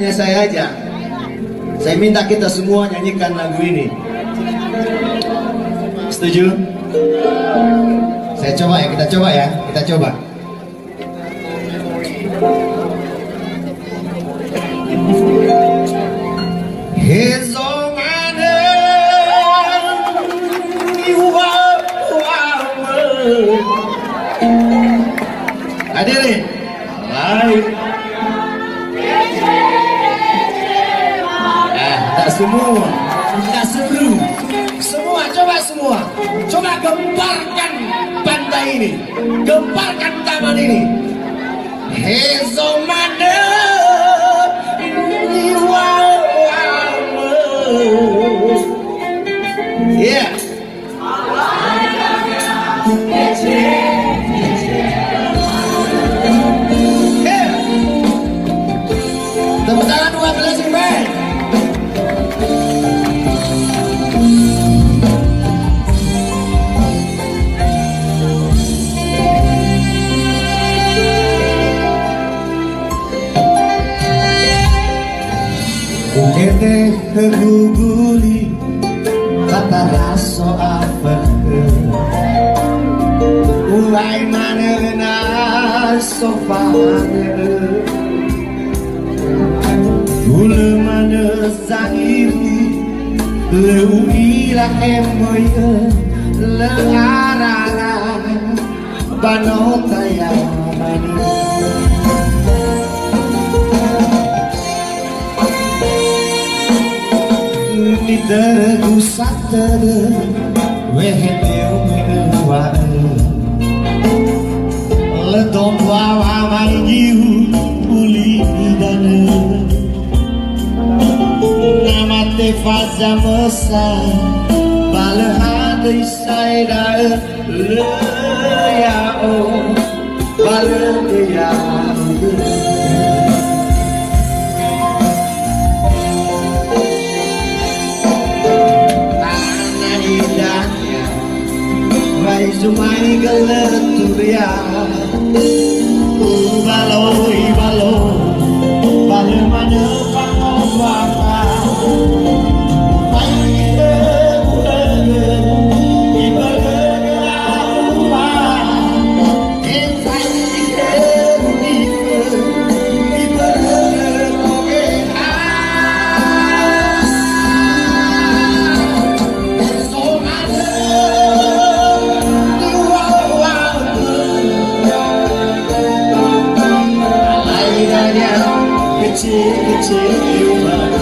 hanya saya aja. Saya minta kita semua nyanyikan lagu ini. Setuju? Saya coba ya, kita coba ya, kita coba. Hadirin, baik. Tak semua, tak seluruh. Semua, coba gemparkan pantai ini, gemparkan taman ini. Hezomane, yeah. Tepuk tangan 12 band. Kete keguguli tata raso apa ulai mana sofane ule mana zahiri leuila emoye le arara banota ya mani. Tergusatera wehedeu minua ledom wawa manjiu uli dana nama te faza mesa balehade saida le ya o balehade ya Sumai galeturia Ibalo, bale mana pangobaka Paine budaya Ibale apa Ensaite unife Ibale koge kecil-kecil